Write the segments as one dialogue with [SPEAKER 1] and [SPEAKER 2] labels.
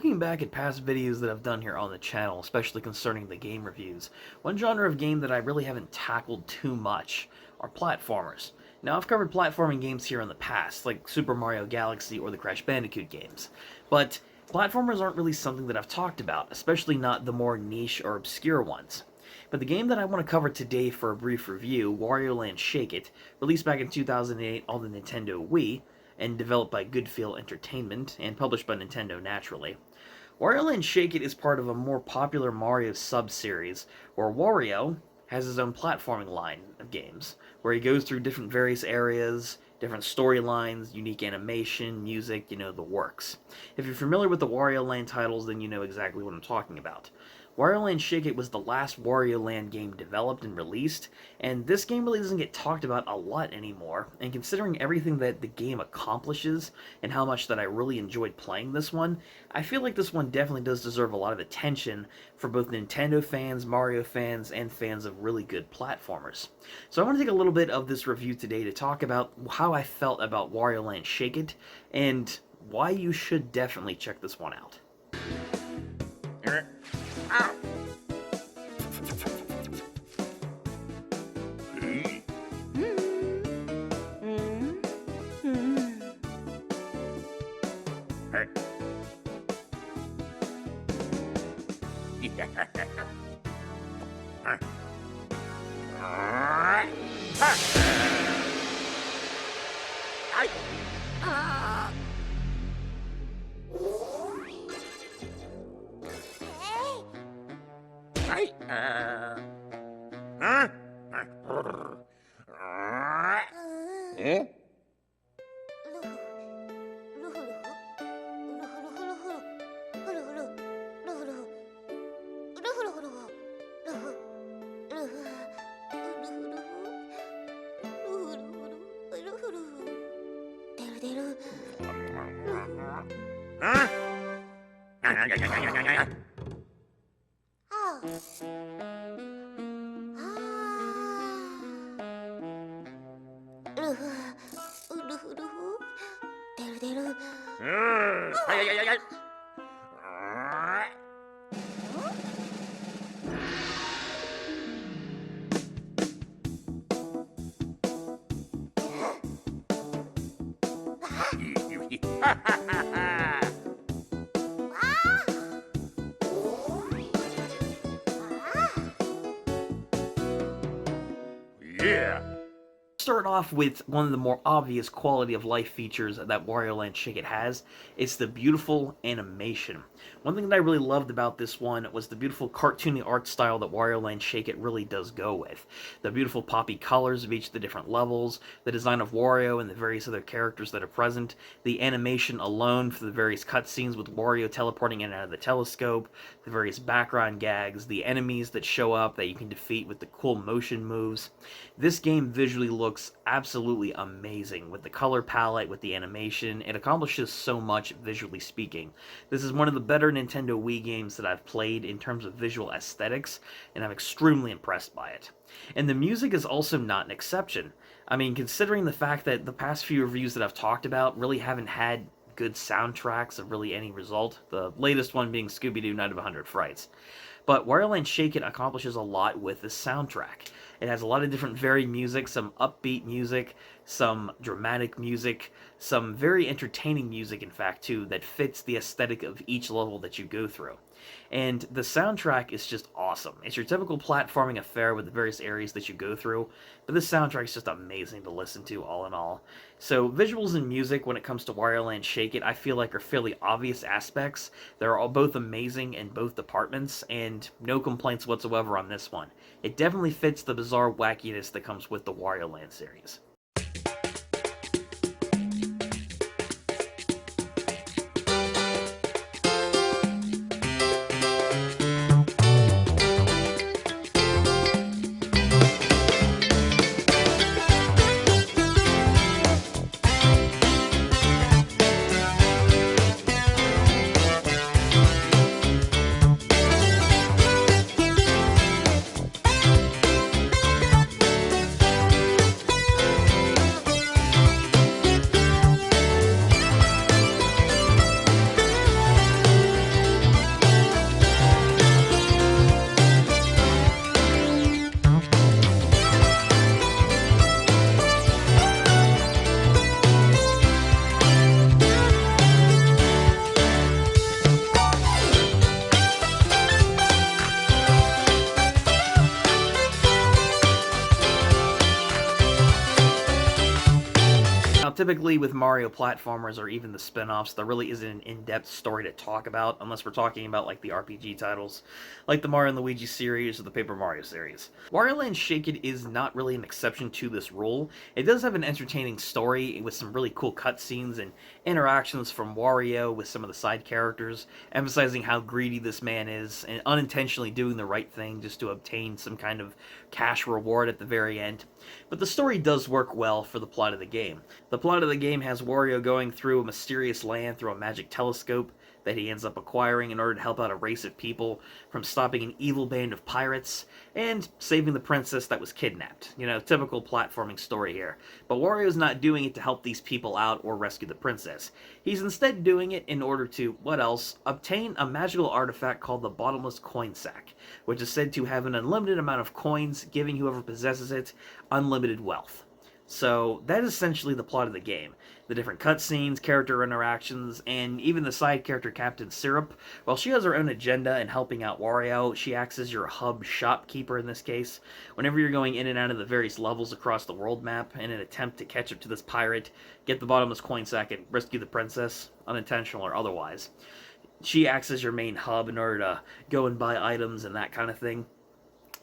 [SPEAKER 1] Looking back at past videos that I've done here on the channel, especially concerning the game reviews, one genre of game that I really haven't tackled too much are platformers. Now, I've covered platforming games here in the past, like Super Mario Galaxy or the Crash Bandicoot games, but platformers aren't really something that I've talked about, especially not the more niche or obscure ones. But the game that I want to cover today for a brief review, Wario Land Shake It, released back in 2008 on the Nintendo Wii, and developed by Goodfeel Entertainment, and published by Nintendo naturally. Wario Land Shake It is part of a more popular Mario subseries, where Wario has his own platforming line of games, where he goes through different various areas, different storylines, unique animation, music, the works. If you're familiar with the Wario Land titles, then you know exactly what I'm talking about. Wario Land Shake It was the last Wario Land game developed and released, and this game really doesn't get talked about a lot anymore, and considering everything that the game accomplishes, and how much that I really enjoyed playing this one, I feel like this one definitely does deserve a lot of attention for both Nintendo fans, Mario fans, and fans of really good platformers. So I want to take a little bit of this review today to talk about how I felt about Wario Land Shake It, and why you should definitely check this one out.
[SPEAKER 2] Ow. Yeah.
[SPEAKER 1] Start off with one of the more obvious quality of life features that Wario Land Shake It has. It's the beautiful animation. One thing that I really loved about this one was the beautiful cartoony art style that Wario Land Shake It really does go with. The beautiful poppy colors of each of the different levels, the design of Wario and the various other characters that are present, the animation alone for the various cutscenes with Wario teleporting in and out of the telescope, the various background gags, the enemies that show up that you can defeat with the cool motion moves. This game visually looks absolutely amazing with the color palette, with the animation. It accomplishes so much visually speaking. This is one of the better Nintendo Wii games that I've played in terms of visual aesthetics, and I'm extremely impressed by it. And the music is also not an exception. I mean, considering the fact that the past few reviews that I've talked about really haven't had good soundtracks of really any result, the latest one being Scooby-Doo Night of 100 Frights. But Wario Land Shake It accomplishes a lot with this soundtrack. It has a lot of different varied music, some upbeat music, some dramatic music, some very entertaining music, in fact, too, that fits the aesthetic of each level that you go through. And the soundtrack is just awesome. It's your typical platforming affair with the various areas that you go through, but this soundtrack is just amazing to listen to, all in all. So visuals and music, when it comes to Wario Land Shake It, I feel like are fairly obvious aspects. They're all both amazing in both departments, and no complaints whatsoever on this one. It definitely fits the bizarre wackiness that comes with the Wario Land series. Typically, with Mario platformers or even the spin-offs, there really isn't an in-depth story to talk about unless we're talking about like the RPG titles, like the Mario and Luigi series or the Paper Mario series. Wario Land Shake It is not really an exception to this rule. It does have an entertaining story with some really cool cutscenes and interactions from Wario with some of the side characters, emphasizing how greedy this man is and unintentionally doing the right thing just to obtain some kind of cash reward at the very end. But the story does work well for the plot of the game. The plot of the game has Wario going through a mysterious land through a magic telescope that he ends up acquiring in order to help out a race of people from stopping an evil band of pirates and saving the princess that was kidnapped. You know, typical platforming story here. But Wario's not doing it to help these people out or rescue the princess. He's instead doing it in order to, what else, obtain a magical artifact called the Bottomless Coin Sack, which is said to have an unlimited amount of coins, giving whoever possesses it unlimited wealth. So that is essentially the plot of the game. The different cutscenes, character interactions, and even the side character Captain Syrup. While she has her own agenda in helping out Wario, she acts as your hub shopkeeper in this case. Whenever you're going in and out of the various levels across the world map in an attempt to catch up to this pirate, get the bottomless coin sack, and rescue the princess, unintentional or otherwise, she acts as your main hub in order to go and buy items and that kind of thing.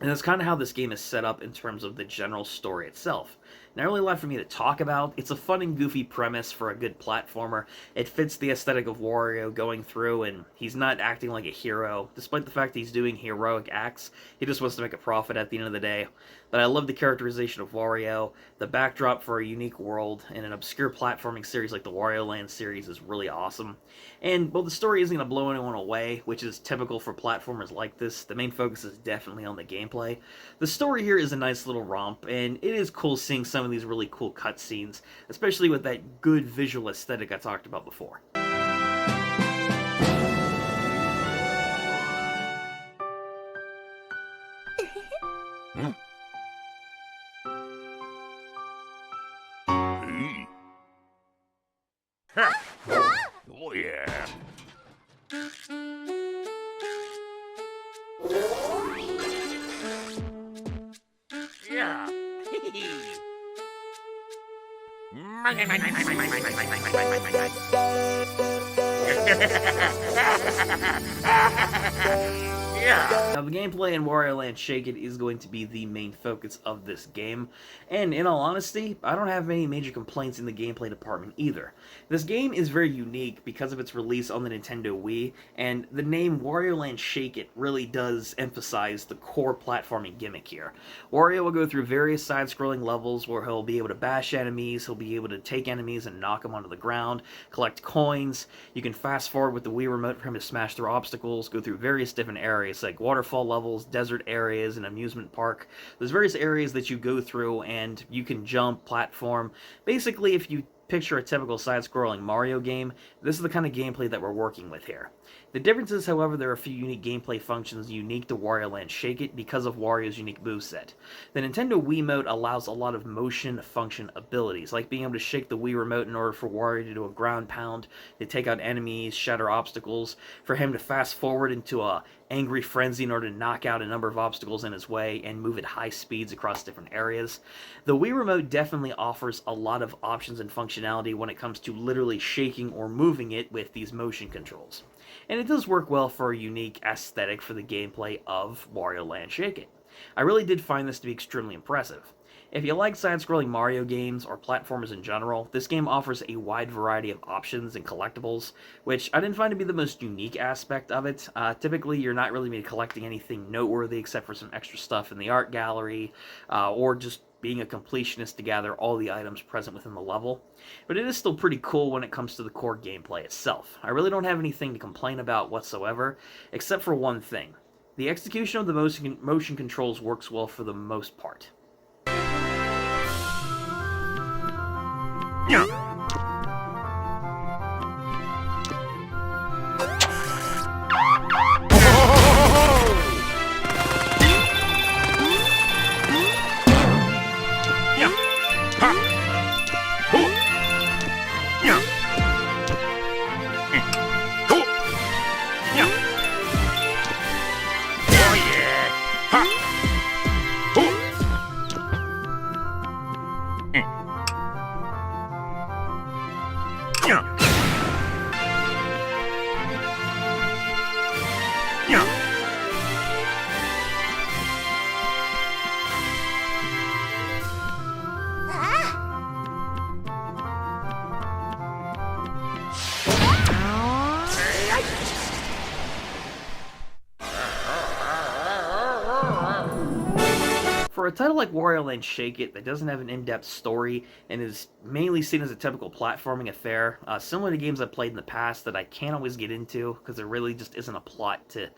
[SPEAKER 1] And that's kind of how this game is set up in terms of the general story itself. Not really a lot for me to talk about. It's a fun and goofy premise for a good platformer. It fits the aesthetic of Wario going through, and he's not acting like a hero. Despite the fact that he's doing heroic acts, he just wants to make a profit at the end of the day. But I love the characterization of Wario. The backdrop for a unique world in an obscure platforming series like the Wario Land series is really awesome. And while the story isn't going to blow anyone away, which is typical for platformers like this, the main focus is definitely on the gameplay. The story here is a nice little romp, and it is cool seeing some of these really cool cutscenes, especially with that good visual aesthetic I talked about before.
[SPEAKER 2] Oh yeah. Yeah.
[SPEAKER 1] Now, the gameplay in Wario Land Shake It is going to be the main focus of this game, and in all honesty, I don't have any major complaints in the gameplay department either. This game is very unique because of its release on the Nintendo Wii, and the name Wario Land Shake It really does emphasize the core platforming gimmick here. Wario will go through various side-scrolling levels where he'll be able to bash enemies, he'll be able to take enemies and knock them onto the ground, collect coins. You can fast-forward with the Wii remote for him to smash through obstacles, go through various different areas like waterfall levels, desert areas, and amusement park. There's various areas that you go through and you can jump, platform. Basically, if you picture a typical side-scrolling Mario game, this is the kind of gameplay that we're working with here. The difference is, however, there are a few unique gameplay functions unique to Wario Land Shake It because of Wario's unique moveset. The Nintendo Wii Remote allows a lot of motion function abilities, like being able to shake the Wii Remote in order for Wario to do a ground pound, to take out enemies, shatter obstacles, for him to fast forward into a angry frenzy in order to knock out a number of obstacles in his way and move at high speeds across different areas. The Wii Remote definitely offers a lot of options and functionality when it comes to literally shaking or moving it with these motion controls. And it does work well for a unique aesthetic for the gameplay of Wario Land Shake It. I really did find this to be extremely impressive. If you like side-scrolling Mario games or platformers in general, this game offers a wide variety of options and collectibles, which I didn't find to be the most unique aspect of it. Typically, you're not really collecting anything noteworthy except for some extra stuff in the art gallery, or just being a completionist to gather all the items present within the level. But it is still pretty cool when it comes to the core gameplay itself. I really don't have anything to complain about whatsoever, except for one thing. The execution of the motion controls works well for the most part.
[SPEAKER 2] Yeah. Yeah.
[SPEAKER 1] For a title like Wario Land Shake It that doesn't have an in-depth story and is mainly seen as a typical platforming affair, similar to games I've played in the past that I can't always get into because there really just isn't a plot to,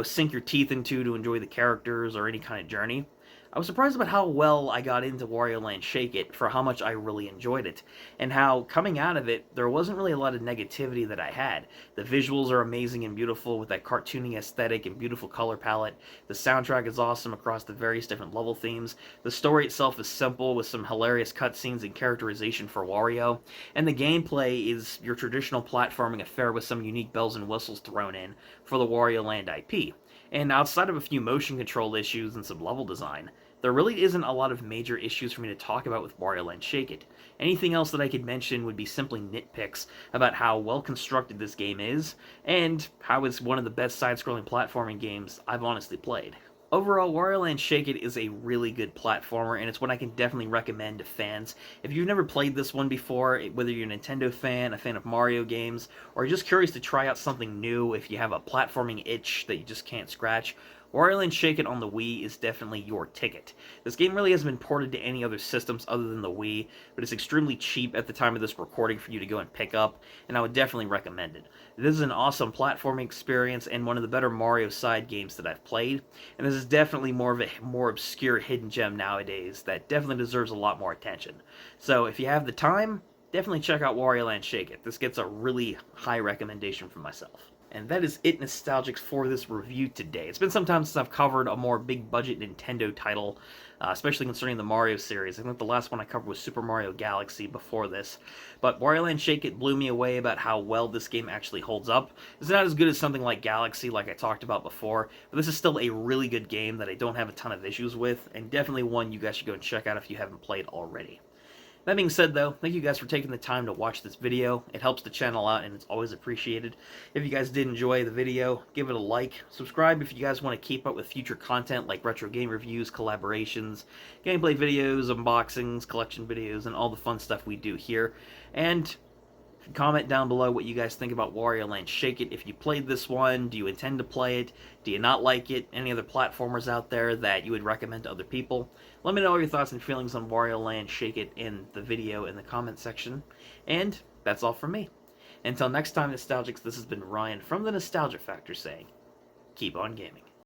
[SPEAKER 1] sink your teeth into to enjoy the characters or any kind of journey. I was surprised about how well I got into Wario Land Shake It for how much I really enjoyed it, and how coming out of it, there wasn't really a lot of negativity that I had. The visuals are amazing and beautiful with that cartoony aesthetic and beautiful color palette. The soundtrack is awesome across the various different level themes. The story itself is simple with some hilarious cutscenes and characterization for Wario, and the gameplay is your traditional platforming affair with some unique bells and whistles thrown in for the Wario Land IP. And outside of a few motion control issues and some level design, there really isn't a lot of major issues for me to talk about with Wario Land Shake It. Anything else that I could mention would be simply nitpicks about how well constructed this game is, and how it's one of the best side-scrolling platforming games I've honestly played. Overall, Wario Land Shake It is a really good platformer, and it's one I can definitely recommend to fans. If you've never played this one before, whether you're a Nintendo fan, a fan of Mario games, or just curious to try out something new if you have a platforming itch that you just can't scratch, Wario Land Shake It on the Wii is definitely your ticket. This game really hasn't been ported to any other systems other than the Wii, but it's extremely cheap at the time of this recording for you to go and pick up, and I would definitely recommend it. This is an awesome platforming experience and one of the better Mario side games that I've played, and this is definitely more of a more obscure hidden gem nowadays that definitely deserves a lot more attention. So if you have the time, definitely check out Wario Land Shake It. This gets a really high recommendation from myself. And that is it, Nostalgics, for this review today. It's been some time since I've covered a more big-budget Nintendo title, especially concerning the Mario series. I think the last one I covered was Super Mario Galaxy before this. But Wario Land Shake It blew me away about how well this game actually holds up. It's not as good as something like Galaxy, like I talked about before, but this is still a really good game that I don't have a ton of issues with, and definitely one you guys should go and check out if you haven't played already. That being said, though, thank you guys for taking the time to watch this video. It helps the channel out, and it's always appreciated. If you guys did enjoy the video, give it a like. Subscribe if you guys want to keep up with future content like retro game reviews, collaborations, gameplay videos, unboxings, collection videos, and all the fun stuff we do here. And comment down below what you guys think about Wario Land Shake It. If you played this one, do you intend to play it? Do you not like it? Any other platformers out there that you would recommend to other people? Let me know all your thoughts and feelings on Wario Land Shake It in the video in the comment section. And that's all from me. Until next time, Nostalgics, this has been Ryan from the Nostalgia Factor saying, keep on gaming.